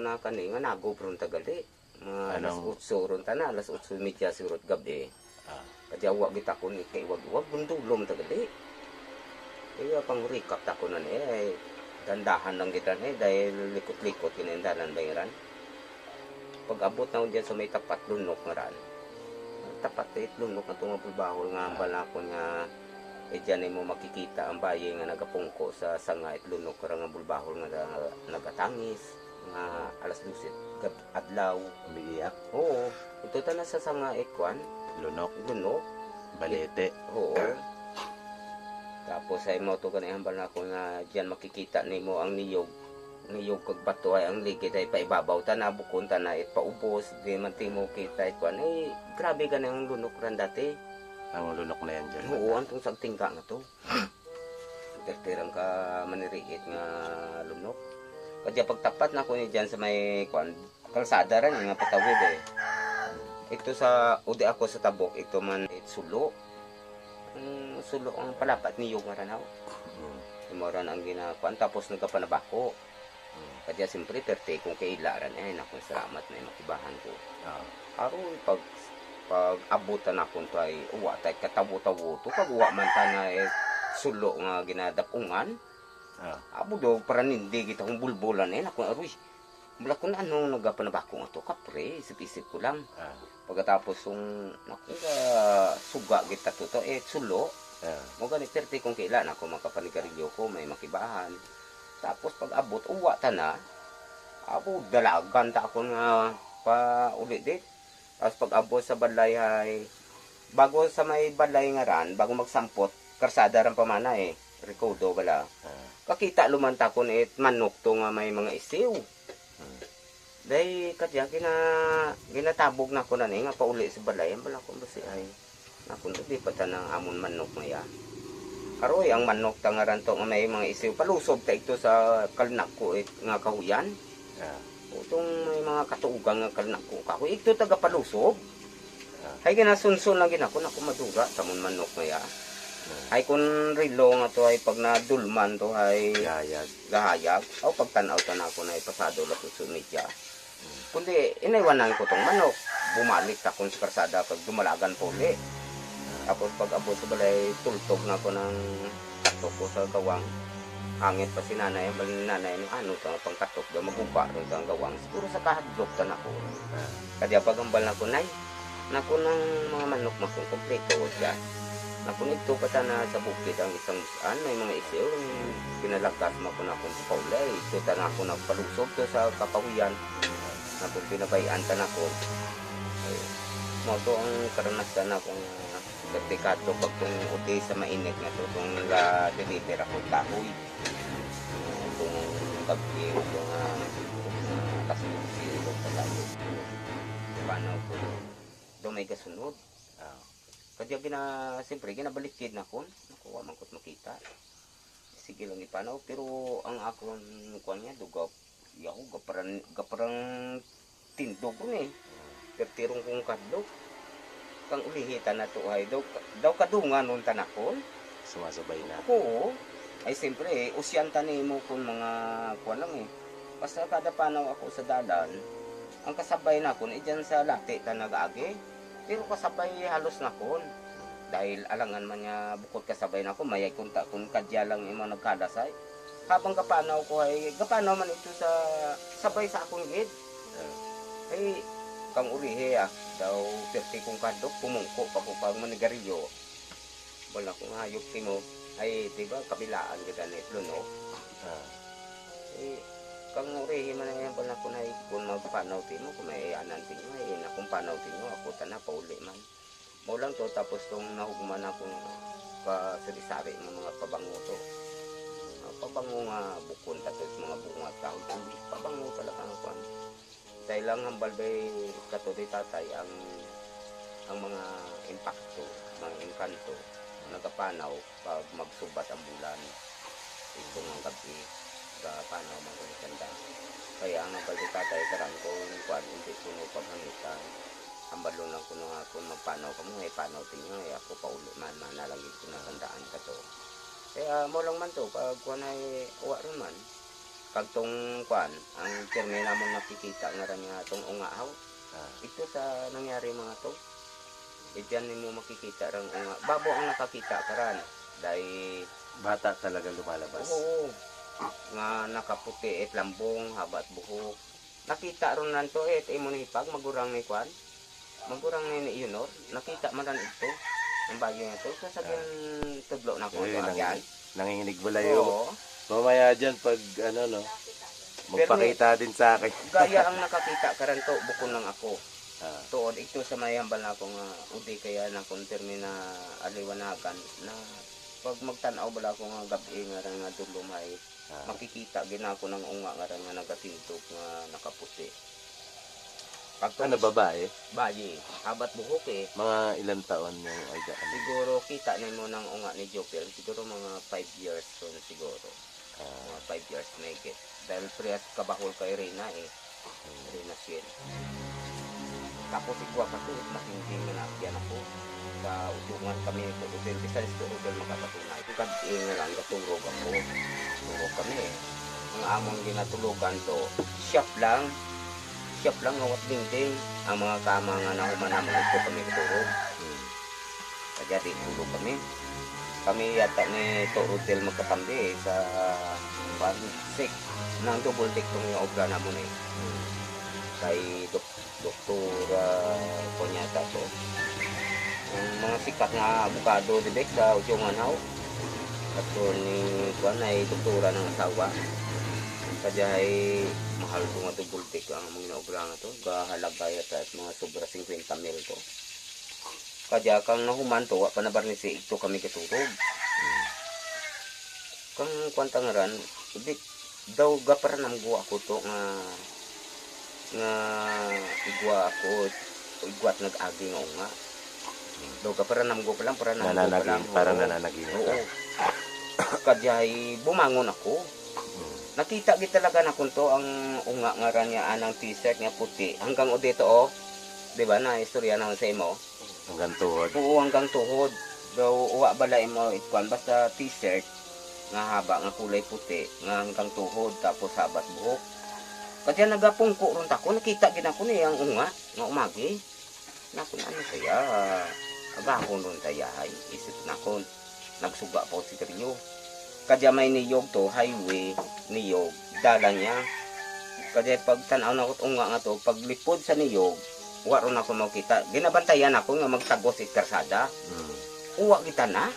na kani nga nagobron tagali. Alas Anong- 8 ron ta na, alas 8:30 siguro gabi. Ah. Kadya wa kita ko ni kay wag bundulom tagali. Kaya pang recap ta ko na ni ay dandahan lang kita ni dahil likot-likot kinendalan bayaran. Pag abot na diyan sa may tapat lunok nga ran. Tapat it lunok na tungo pulbahol nga ambal ako nga diyan mo makikita ang baye nga nagapungko sa sanga it lunok ra nga bulbahol nga nagatangis nga alas 12 adlaw Umiiyak. oo ito ta na sa sanga ikwan Lunok. lunok Balete. oo tapos ay mo to kanay hambal na ako nga diyan makikita nimo ang niyog kag bato ay ang ligid ay paibabaw ta na bukon ta na it paubos di man timo kita ikwan ay grabe ka ang lunok ran dati. Ang lunok na yan dyan. Oo, antong sagtingka nga to. Tertirang ka maniriit nga lunok. Kadya pagtapat na ko ni dyan sa may kalsada rin, nga patawid eh. Ito sa, udi ako sa tabok, ito man sulo. Sulo ang palapat ni yung maranaw. Imoran ang ginakuan, tapos nagkapanabako. Kadya simpre, terte kung kailaran eh, naku, salamat na makibahan ko. Aron pag abutan akong to ay uwa tay katawo-tawo to kag uwa man ta na sulo nga ginadapungan abo do para nindi kita kung bulbulan ako aroy mula ko na ano nagapanabako nga to kapre isip-isip ko lang pagkatapos yung naku suga kita to sulo mo ganit perti kung kailan ako makapanigarilyo ko may makibahan tapos pag abot uwa ta na abo dalagan ta ako nga pa uli dit. Tapos pag abot sa balay ay bago sa may balay nga ran, bago magsampot, karsada ran pamana eh, Recodo bala. Kakita lumanta ko ni manok to nga may mga isiw. Dahil kadya ginatabog na ko na nga pauli sa balay, bala ko basi ay nakunto di pata ng amon manok maya. Karoy ang manok ta nga ran to nga may mga isiw, palusob ta ito sa kalnak ko nga kahuyan. Itong may mga katuugang nga kalnak ko kahoy ito taga palusob ay ginasunsun lang ginako nako madura tamon manok maya ay kun rilo nga to ay pag nadulman to ay gahayag o pagtanaw tan ako na ipasado la sa media kundi inaywanan ko tong manok bumalik ta kun sa karsada pag dumalagan po ulit tapos pag abot sa balay tultog na ko ng katok ko sa gawang hangit pa si nanay, ang nanay ng ano sa pangkatok daw maguba ron sa gawang siguro sa kahadlok ta nako kadya pagambal nako nay nako ng mga manok makong kompleto siya nako nito pa na sa bukid ang isang may mga isiw pinalagas mo ko na kung sa paulay ito ta na ako nagpalusob to sa kapahuyan nako pinabayan ta nako mo to ang karanasan akong sertikato pag itong uti sa mainit nga ito itong deliver ako kahoy itong gabi itong kasunusi itong patayo paano ko doon may kasunod kadya siyempre ginabalikid na ko nakuha man ko't makita sige lang ipanaw pero ang akong kuha niya dugaw yaw gaparang tindog ko eh tertirong kong kadlok kang ulihitan na to ay daw kadungan nun tanakon Sumasabay na. oo ay siyempre usyan tanin mo kung mga kuha lang eh basta kada panaw ako sa dalan ang kasabay na kun dyan sa lati ta nag-agi pero kasabay halos na kun dahil alangan man niya bukod kasabay na ko mayay kunta kun kadya lang imo nagkadasay habang kapanaw ko ay kapanaw man ito sa sabay sa akong gid ay kang urihe daw perti kong kadok pumungko pa ko pag manigarilyo wala kong hayop timo ay diba kabilaan kita ni Luno kang urihe man yan wala ko na kung magpanaw timo kung may anan timo ay nakong panaw timo ako tana pauli man mo lang to tapos tong nahugman akong pasari-sari ng mga pabango to pabango nga bukon tapos mga bunga tao pabango talaga ang kwan dahil lang ang balbay katuloy tatay ang mga impacto, mga engkanto nagapanaw pag magsubat ang bulan itong ang gabi sa panaw mga kanda kaya ang balbay tatay karang ko kwan hindi puno paghangitan ang balon lang ko nga kung magpanaw ka mo ay panaw tinyo ay ako pauli man manalagid ko na tandaan ka to kaya mo lang man to pag kwan ay uwa rin man Kag tong kuan, ang pirmi namon nakikita nga ran nga tong ungahaw. Ito sa nangyari mga to. Diyan mo makikita rang unga. Babo ang nakakita karan. Dahil Bata talaga lumalabas. oo, nga nakaputi et lambong, habat buhok. Nakita ron nanto imo ni pag magurang ni kuan. Magurang ni Yunor, nakita man ran ito. Ang bagyo nga to, kasagyan tudlo na ko Eh, to agyan. Nanginginig balayo. Oo. Mamaya dyan pag magpakita din sa akin. Gaya ang nakakita karan to, bukon lang ako. Ah, Tuod ito sa mayambal na akong udi kaya na kontermi na aliwanagan na pag magtanaw bala ako nga gabi nga ran nga dulumay makikita gina ako ng unga nga ran nga nagatintok nga nakaputi. ano babae? Bayi, habat buhok Mga ilang taon yung ay Siguro kita nimo ng unga ni Jopel, siguro mga 5 years son siguro. Mga 5 years na higit. Dahil priyas kabahol kay Reyna Reyna Sien. Tapos igwa pa to, matindi nga nakyan ako. Sa utungan kami ito, hotel, bisan ito hotel makapatunay. Kag-i nga lang, katulog ako. Tulog kami Ang among ginatulugan to, shop lang ngawat dingding. Ang mga kama nga nahuman ito kami katulog. Kaya di tulog kami. Kami yata ni to hotel magkatambi sa 1-6 ng double deck tong yung obra namon kay Doktor Ponyata to. Ang mga sikat nga abogado dibek sa Ujonganhaw. Attorney kuan ay doktora ng asawa. Kadya ay mahal ko nga double deck ang mga obra nga to. Gahalaga yata at mga sobra 50 mil to. Kadya kang nahuman to, wa pa nabarnisi ito kami katulog. Kang kwanta nga ran, daw gaparan ang guwa ko to nga igwa ako, igwat nag-agi nga unga. Daw gaparan ang guwa pa lang, parang nananaginip ka. Oo. Kadya ay bumangon ako. Nakita gid talaga na kunto ang unga nga ran nga anang t-shirt nga puti. Hanggang o dito di ba na istorya na sa imo? Hanggang tuhod. Oo, hanggang tuhod. Daw uwa bala mo itkuan basta t-shirt nga haba nga kulay puti nga hanggang tuhod tapos habat buhok. Kaya nagapungko ron tako nakita gid ako ni ang unga nga umagi. Nako ano saya. Agahon ron saya ay isip nakon. Nagsuga pa si Kariyo. Kaya may niyog to highway niyog dala niya. Kaya pag tanaw na ko unga nga to paglipod sa niyog uwa ron ako makita. Ginabantayan ako nga magtagos sa karsada. Uwa kita na.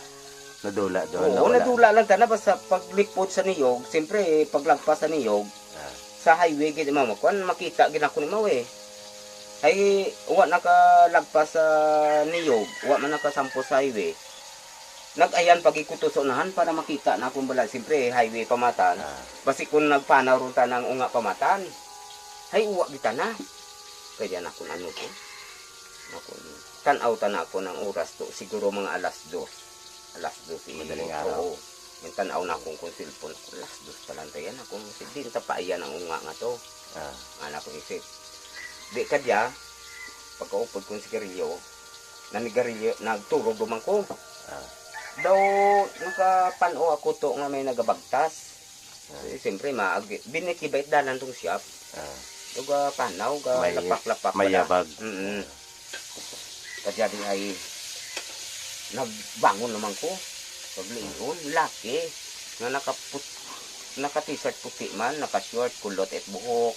Nadula doon. Oo, nadula lang ta na basta paglipod sa niyog, siyempre paglagpas sa niyog sa highway gid mamakwan makita gid ako ni Mawe. Ay uwa nakalagpas sa niyog, uwa man nakasampo sa highway. Nag-ayan pag ikutusonahan para makita na kung bala siyempre highway pamatan. Basi kung nagpanaw ron ta ng unga pamatan. Ay uwa kita na. Kaya na kung ano ko. Tanaw ta na ako ng oras to. Siguro mga alas 2. Alas 2. Madaling araw. Oo. Yung tanaw na akong kung cellphone. Alas 2 pa lang tayo na. Kung din tapaayan ang unga nga to. Anak ko isip. Di kadya. Pagkaupod kong sigarilyo. Nanigarilyo. Nagturog naman ko. Daw nakapano ako to nga may nagabagtas. Siyempre binikibait dalan tong shop. Uga panaw, ga lapak-lapak. Mayabag. Kaya di ay nagbangon naman ko. Pagliyon, laki. Nga naka-t-shirt puti man, naka-short, kulot at buhok.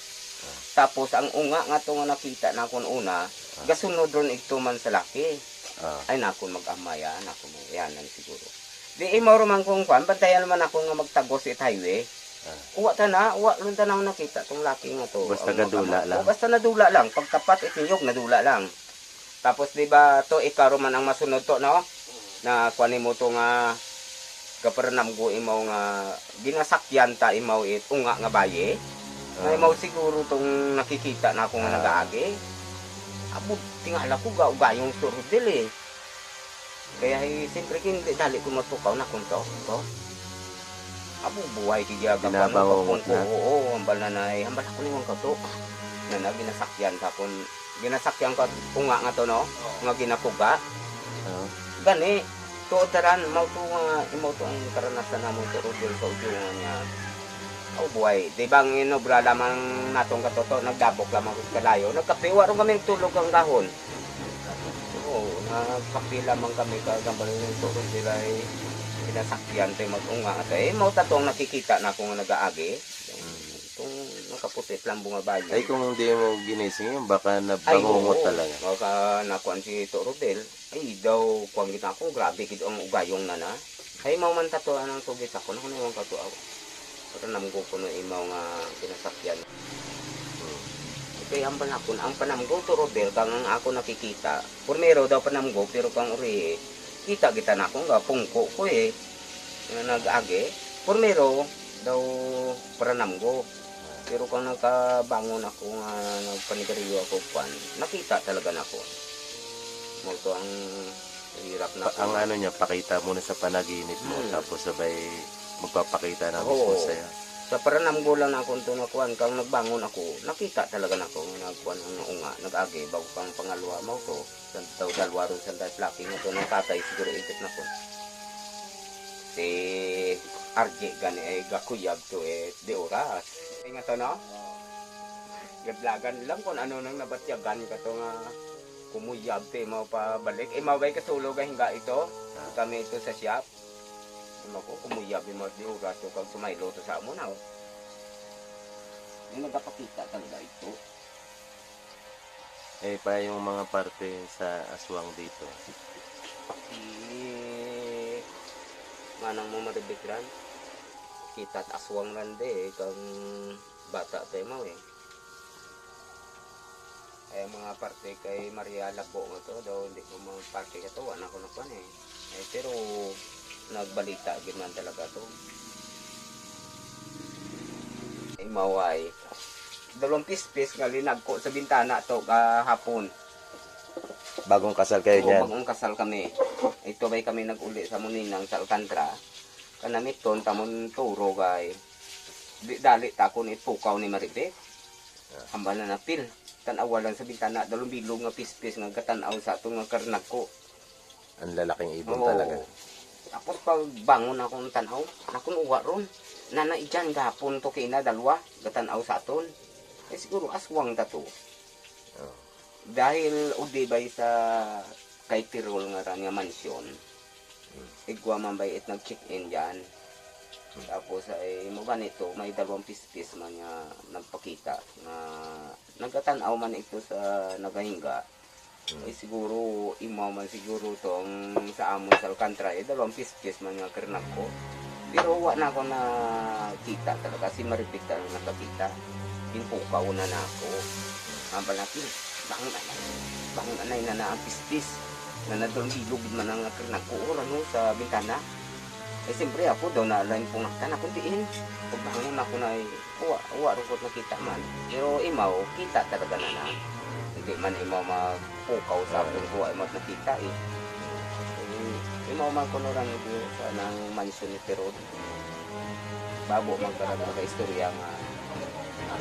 Tapos ang unga nga to nga nakita na akong una, gasunod ron ito man sa laki. Ay nakon mag-amaya, nakon yanan siguro. Di imaw man kong kwan, bantayan naman ako nga magtagos it highway. Uwa ta na, uwa ron ta na nakita tong laki nga to. Basta nadula lang. Basta nadula lang, pagtapat itiyog nadula lang. Tapos di ba to ikaro man ang masunod to no? Na kuanin mo to nga kaparanam go imaw nga ginasakyan ta imaw it unga nga baye. Nga imaw siguro tong nakikita na ako nga nagaagi. Abo tingala ko gayong turudil Kaya siyempre hindi dali ko matukaw na kung to. Abo buhay di diya binabangot na. Oo, hambal na hambal ako ni ka to. Na ginasakyan ta kon ginasakyan ka unga nga to no, nga ginapuga. Gani tuod taran mao to nga imo to ang karanasan namo turudil sa udyungan niya. O buhay. Di bang inobra lamang natong katoto, nagdabok lamang kalayo. Nagkapiwa rin kami tulog ang kahon. Oo, nagkapi lamang kami kagambal ng tulog nila ay pinasakyan tayo mag-unga. At mau tatong nakikita na kung nag-aagi. Itong nakaputit lang bungabayo. Ay, kung hindi mo ginising yun, baka nabangungot talaga. Baka nakuan si Torodel. Ay, daw, kuwang kita ko, grabe, kito ang ugayong na na. Ay, mau man tatuan ang tugit ako, nakunawang katuaw. Pero namgo ko na imaw nga pinasakyan. Kaya ang panamgo, Torodel, kang ang ako nakikita. Primero daw panamgo, pero kang uri, kita na ako, nga pungko ko nag-agi. Primero, daw paranamgo. Pero kung nagkabangon ako nga nagpanigarilyo ako pan, nakita talaga na ako. Multo ang hirap na Ang ano niya, pakita muna sa panaginip mo, tapos sabay magpapakita na mismo sa'yo. Sa paranamgo lang ako ito nakuhan, kang nagbangon ako, nakita talaga na ako nga nagkuhan ang unga, nag-agi, bago kang pangalawa mo to, daw dalwa rin sa laki nga to ng tatay, siguro isip na ko. Si RJ gani ay gakuyab to di oras. Ay nga to no? Gadlagan lang kung ano nang nabatyagan ka to nga kumuyab te mo pa balik. Maway katulog ang hinga ito. Kami ito sa shop. Ko kumuyab mo di oras to kag sumaylo to sa amo na. Yung nagpakita talaga ito. Eh, pa yung mga parte sa aswang dito. Manang mo maribikran. Kita at aswang rande kang bata tayo mo ay mga parte kay Maria Labo nga to daw hindi ko mga parte ka to wala ko na pan pero nagbalita ginaman talaga to ay maway 2 pispis nga linag ko sa bintana to kahapon. Bagong kasal kayo niyan? Bagong kasal kami. Ito bay kami nag-uli sa Muninang sa Alcantara. Kanamiton tamon turo gay. Di dali ta kun ipukaw ni Maribek. Hambal na napil. Tan-aw lang sa bintana 2 bilog nga pispis nga gatan-aw sa atong nga karnag ko. Ang lalaking ibon talaga. Tapos pag bangon akong tan-aw, nakon uwa ron. Nana ijan gapon to kina dalwa gatan-aw sa aton. Siguro aswang ta to. Dahil udi bay sa kay Tirol nga ran nga mansyon. Igwa man bay it nag-check-in diyan. Tapos ay mo ganito, may 2 pispis man nga nagpakita na nagatan-aw man ito sa nagahinga. Ay siguro imaw man siguro tong sa amon sa Alcantara 2 pispis man nga karnag ko. Pero wa na ako na kita talaga si Maribik talaga nakakita. Pinpukaw na ako. Ambal natin. Bangon anay na ang pispis na nadon ilog man ang karnag ko no sa bintana. Eh siyempre ako daw na lain pong nakita na kuntiin. Pagbangon ako na uwa rukot nakita man. Pero imaw kita talaga na. Hindi man imaw magpukaw sa akong buhay mo nakita imaw man kuno lang ito sa nang mansyon ni Tirod. Babo magkaroon ng istorya nga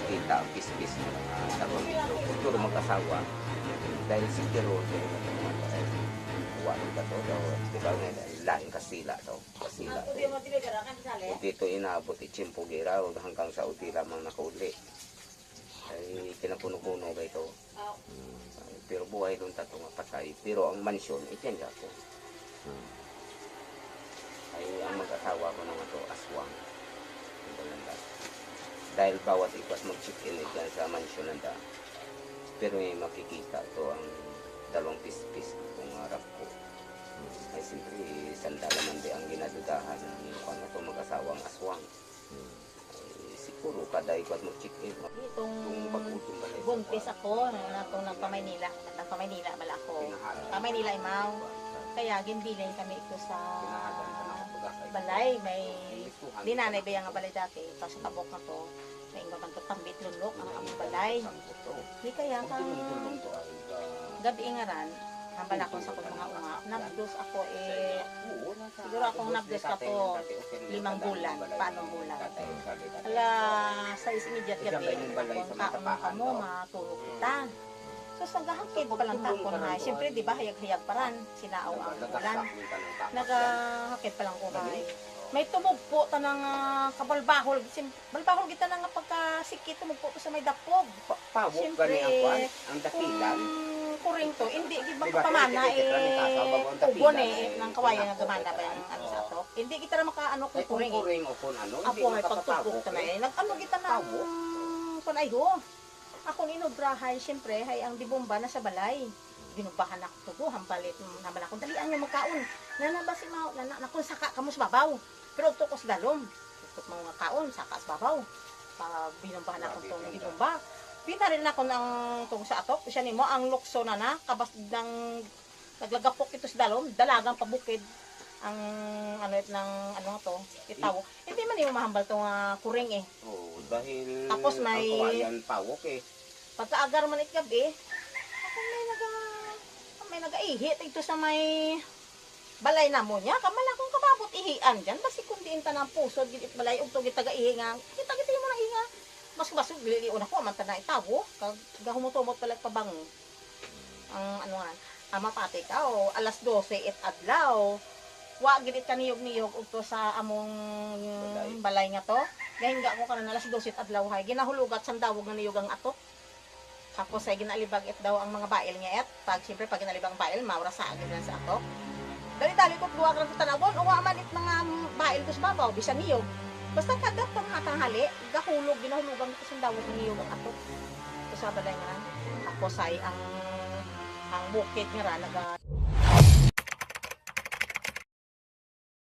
kita ang pispis ng mga tarwamito. Siguro mag-asawa. Dahil si Tirod uwa ng gato daw. Diba nga laing Kastila daw. Kastila daw. Dito inabot itsimpugira hanggang sa uti lamang nakauli. Ay kinapuno-puno ba ito. Pero buhay doon tato nga patay. Pero ang mansyon, ityan ako. Ay ang mag-asawa ko naman to aswang. Dahil bawat ikwas mag-check-in dyan sa mansyon nanda. Pero may makikita to ang 2 pispis kung harap ko. Ay siyempre sandala man di ang ginadudahan ng ano to mag-asawang aswang. Ay, siguro kada ikwas mag-check-in. Itong buntis ako, natong nagpa-Maynila. Nagpa-Maynila bala ako. Pa-Maynila imaw. Kaya ginbilay kami ito sa balay. May dinanay ba nga balay dati. Tapos tabok na to. May ingatan to tambit lunok ang aming balay. Di kaya kang gabi ingaran. Hambal ako sa kong mga unga. Nabdos ako siguro akong nabdos ka to 5 bulan. Paano bulan? Ala, sa immediate gabi. Kung kaunong ka mo, matulog kita. So, sa gahakid pa lang tako na. Siyempre, di ba, hayag-hayag pa ran. Sinaaw ang bulan. Nagahakid pa lang ko kay. may tumugpo ta ng kabalbahol. Balbahol kita na nga pagkasikit, tumugpo to sa may dapog. Pawok Siyempre, gani ang kwan, ang dakilan. Kuring to, hindi Diba, magpapamana ang tubon dakilan, ng kawayan nga gamanda ba yung ano sa to. Hindi kita na makaano Ay, kung kuring. kuring o kung ano, Apo ay pagtugtog ta na nag-ano kita na kun ay ho. Ako ni Nobrahay, siyempre, hay ang dibomba na sa balay. Binubahan ako tugo, hampalit naman ako. Dalian niya magkaon. Nanaba si Mao, nakon saka kamo sa babaw. Pero tukos dalom. Tukos mga kaon, saka sa babaw. Binumbahan ako itong dibomba. Pinarin ako ng tong sa atok. Siya nimo ang lukso na kabas ng naglagapok ito sa dalom, dalagang pabukid ang ano ng ano to, itaw. Hindi man yung mahambal tong kuring eh. Oo, dahil Tapos may- ang kawayan pawok eh. Pagkaagar man it gabi, ako may nagaihi ito sa may balay na mo niya. Kamala kong kababot ihian dyan. Basi kundi inta ng puso, git balay, ug to gitaga-ihi nga. Kita-kita mo na ihi mas basog dili una ko man na itawo kag gahumutomot pala pabang ang ano nga mapati ka o alas 12 it adlaw wa gid ka niyog-niyog ugto sa among balay nga to gahinga ko karon alas 12 it adlaw hay ginahulugat sa dawog nga niyog ang atok tapos ay ginalibag it daw ang mga bail nga et pag siyempre pag ginalibang bail maura sa agad lang sa atok dali-dali ko duwa ka sa tanawon uwa man it mga bail ko sa babaw bisan niyog. Basta kada panghatanghali, gahulog, ginahulugan ko sa dawag ng iyong ato. Ito sa balay nga. Tapos ay ang bukid nga ra,